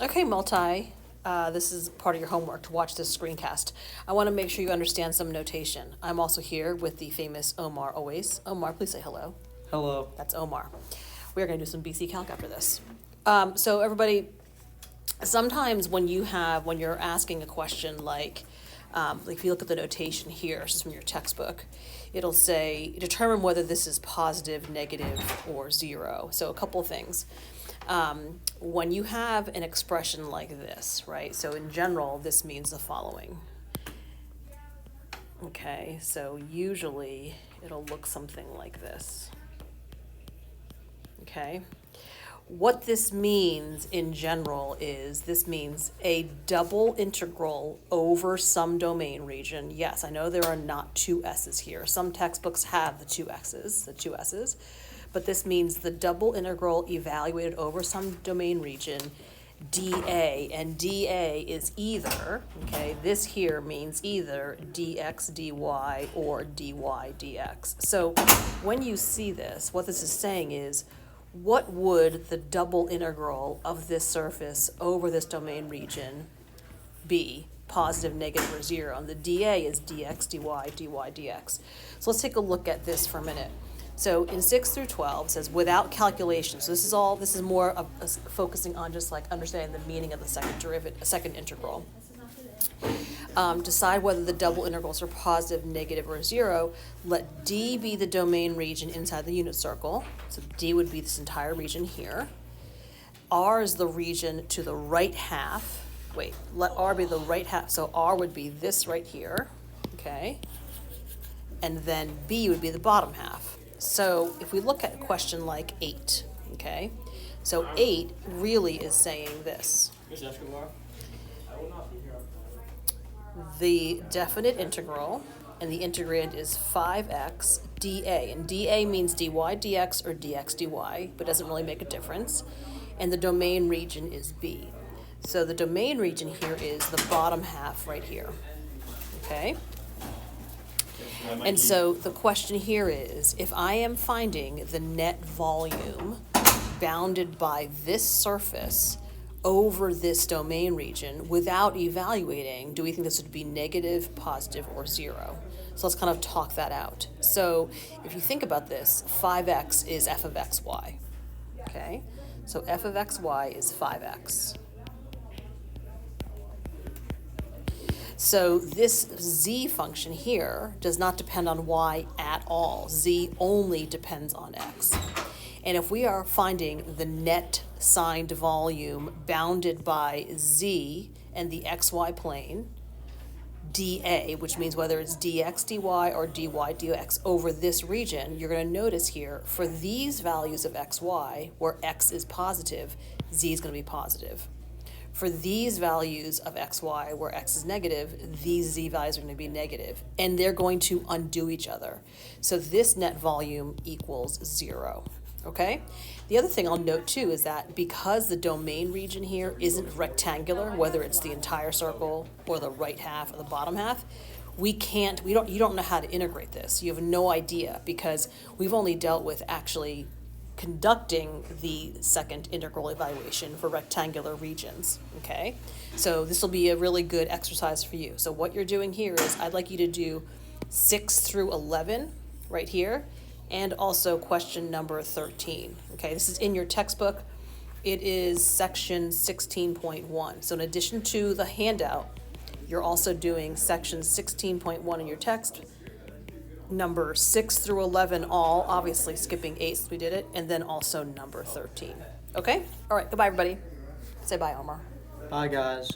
Okay, multi, this is part of your homework to watch this screencast. I want to make sure you understand some notation. I'm also here with the famous Omar always. Omar, please say hello. Hello. That's Omar. We're going to do some BC Calc after this. So everybody, sometimes when you're asking a question like if you look at the notation here, this is from your textbook, it'll say, determine whether this is positive, negative, or zero. So a couple things. When you have an expression like this, right? So in general, this means the following. Okay, so usually it'll look something like this. Okay, what this means in general is this means a double integral over some domain region. Yes, I know there are not two S's here. Some textbooks have the two S's, but this means the double integral evaluated over some domain region, dA, and dA is either, okay, this here means either dx dy or dy dx. So when you see this, what this is saying is, what would the double integral of this surface over this domain region be? Positive, negative, or zero. And the dA is dx dy, dy dx. So let's take a look at this for a minute. So in 6 through 12 it says without calculation. So this is more of focusing on just like understanding the meaning of the second integral. Decide whether the double integrals are positive, negative, or zero. Let D be the domain region inside the unit circle. So D would be this entire region here. R is the region to the right half. Wait, let R be the right half. So R would be this right here, okay? And then B would be the bottom half. So if we look at a question like 8, okay? So 8 really is saying this. The definite integral, and the integrand is 5x dA. And dA means dy dx or dx dy, but doesn't really make a difference. And the domain region is B. So the domain region here is the bottom half right here, okay? And so the question here is, if I am finding the net volume bounded by this surface over this domain region without evaluating, do we think this would be negative, positive, or zero? So let's kind of talk that out. So if you think about this, 5x is f of xy, okay? So f of xy is 5x. So this z function here does not depend on y at all. Z only depends on x. And if we are finding the net signed volume bounded by z and the xy plane, dA, which means whether it's dx dy or dy dx over this region, you're going to notice here, for these values of xy, where x is positive, z is going to be positive. For these values of xy, where x is negative, these z values are going to be negative, and they're going to undo each other. So this net volume equals 0, okay? The other thing I'll note too is that because the domain region here isn't rectangular, whether it's the entire circle or the right half or the bottom half, you don't know how to integrate this. You have no idea because we've only dealt with actually conducting the second integral evaluation for rectangular regions, okay? So this will be a really good exercise for you. So what you're doing here is I'd like you to do 6 through 11 right here, and also question number 13, okay? This is in your textbook. It is section 16.1. So in addition to the handout, you're also doing section 16.1 in your text, number 6 through 11 all, obviously skipping 8 since we did it, and then also number 13. Okay? All right, goodbye, everybody. Say bye, Omar. Bye, guys.